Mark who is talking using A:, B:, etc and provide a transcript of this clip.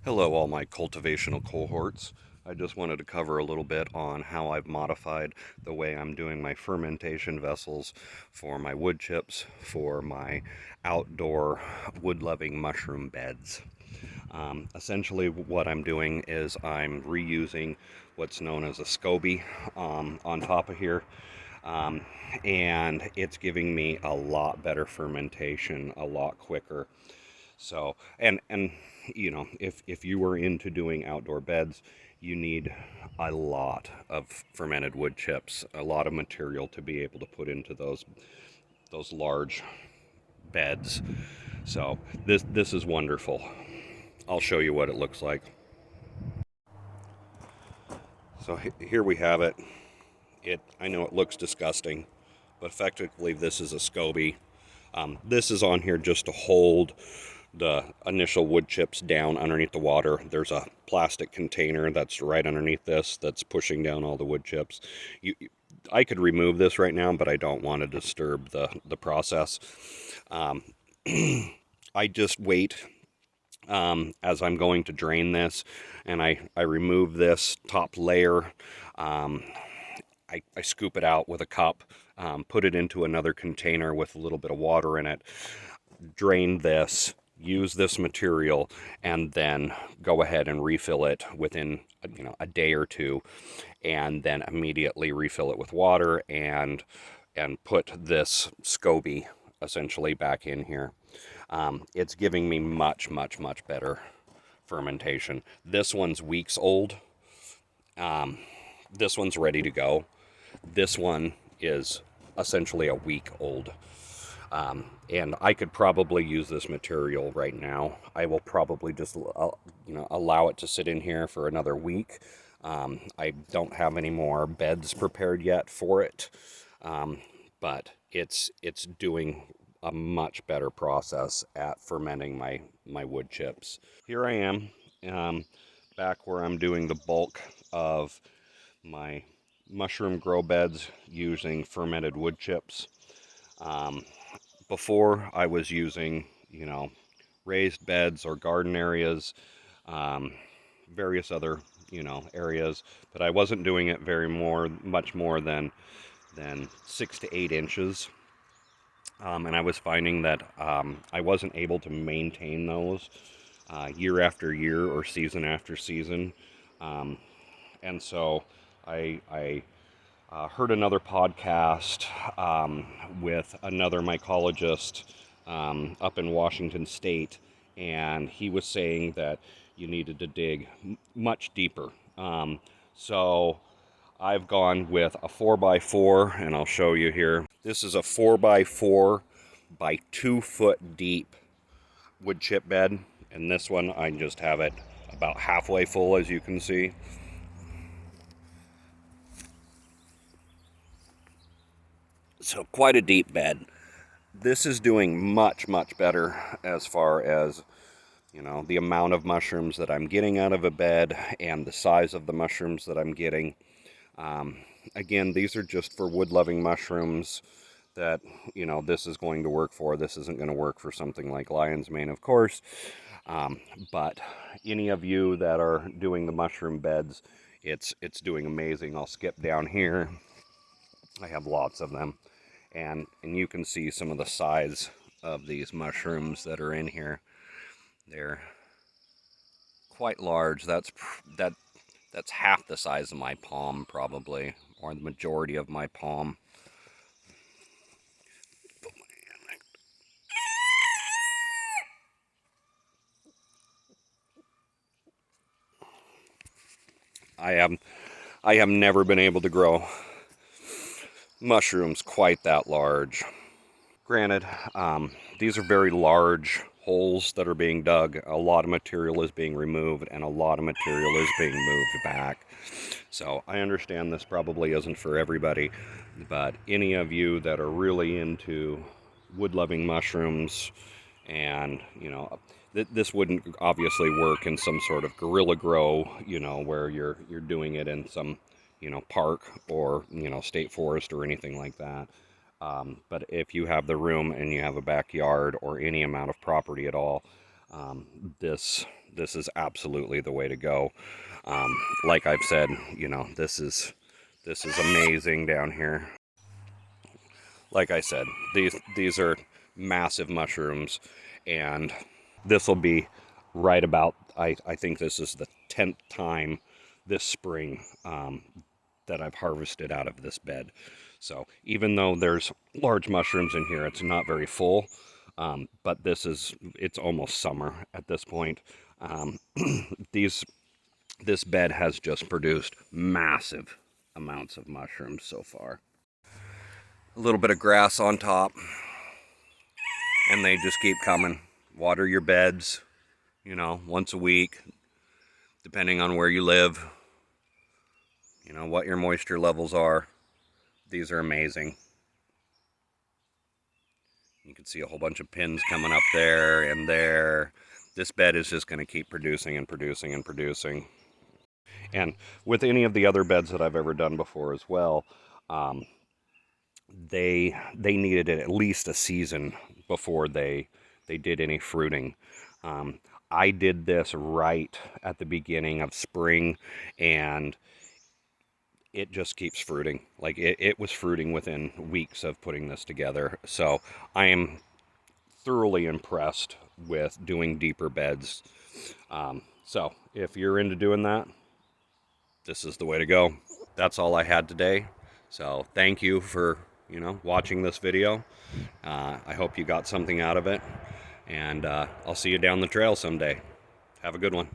A: Hello, all my cultivational cohorts. I just wanted to cover a little bit on how I've modified the way I'm doing my fermentation vessels for my wood chips, for my outdoor wood-loving mushroom beds. Essentially, what I'm doing is I'm reusing what's known as a SCOBY on top of here. Um, and it's giving me a lot better fermentation, a lot quicker. So, and if you were into doing outdoor beds, you need a lot of fermented wood chips, a lot of material to be able to put into those large beds. So this is wonderful. I'll show you what it looks like. So here we have it. I know it looks disgusting, but effectively this is a SCOBY. This is on here just to hold the initial wood chips down underneath the water. There's a plastic container that's right underneath this that's pushing down all the wood chips. I could remove this right now, but I don't want to disturb the process. Um, I just wait as I'm going to drain this, and I remove this top layer. Um, I scoop it out with a cup, put it into another container with a little bit of water in it, drain this, use this material, and then go ahead and refill it within a day or two, and then immediately refill it with water and put this SCOBY essentially back in here. It's giving me much, much, much better fermentation. This one's weeks old. This one's ready to go. This one is essentially a week old. And I could probably use this material right now. I will probably just allow it to sit in here for another week. I don't have any more beds prepared yet for it, but it's doing a much better process at fermenting my wood chips. Here I am, um, back where I'm doing the bulk of my mushroom grow beds using fermented wood chips. Um, Before I was using, raised beds or garden areas, um, various other, areas, but I wasn't doing it much more than 6 to 8 inches. And I was finding that I wasn't able to maintain those year after year or season after season. Um, and so I heard another podcast with another mycologist up in Washington State, and he was saying that you needed to dig much deeper. So I've gone with a 4x4, and I'll show you here. This is a 4x4 by 2 foot deep wood chip bed, and this one I just have it about halfway full, as you can see. So quite a deep bed. This is doing much, much better as far as, the amount of mushrooms that I'm getting out of a bed and the size of the mushrooms that I'm getting. Um, Again, these are just for wood-loving mushrooms that, this is going to work for. This isn't going to work for something like lion's mane, of course. But any of you that are doing the mushroom beds, it's doing amazing. I'll skip down here. I have lots of them. And you can see some of the size of these mushrooms that are in here. They're quite large. That that's half the size of my palm, probably, or the majority of my palm. I have I have never been able to grow mushrooms quite that large. Granted, these are very large holes that are being dug. A lot of material is being removed, and a lot of material is being moved back. So I understand this probably isn't for everybody, but any of you that are really into wood-loving mushrooms, and this wouldn't obviously work in some sort of guerrilla grow, where you're doing it in some park or state forest or anything like that. But if you have the room and you have a backyard or any amount of property at all, This is absolutely the way to go. Like I've said, you know, this is amazing down here. Like I said, these are massive mushrooms, and this will be right about, I think this is the 10th time this spring that I've harvested out of this bed. So even though there's large mushrooms in here, it's not very full. But it's almost summer at this point. Um, this bed has just produced massive amounts of mushrooms so far. A little bit of grass on top, and they just keep coming. Water your beds, you know, once a week, depending on where you live, you know, what your moisture levels are. These are amazing. You can see a whole bunch of pins coming up there and there. This bed is just going to keep producing and producing and producing. And with any of the other beds that I've ever done before as well, they needed at least a season before they did any fruiting. I did this right at the beginning of spring, and it just keeps fruiting. Like it was fruiting within weeks of putting this together. So I am thoroughly impressed with doing deeper beds. So if you're into doing that, this is the way to go. That's all I had today. So thank you for, you know, watching this video. I hope you got something out of it, and I'll see you down the trail someday. Have a good one.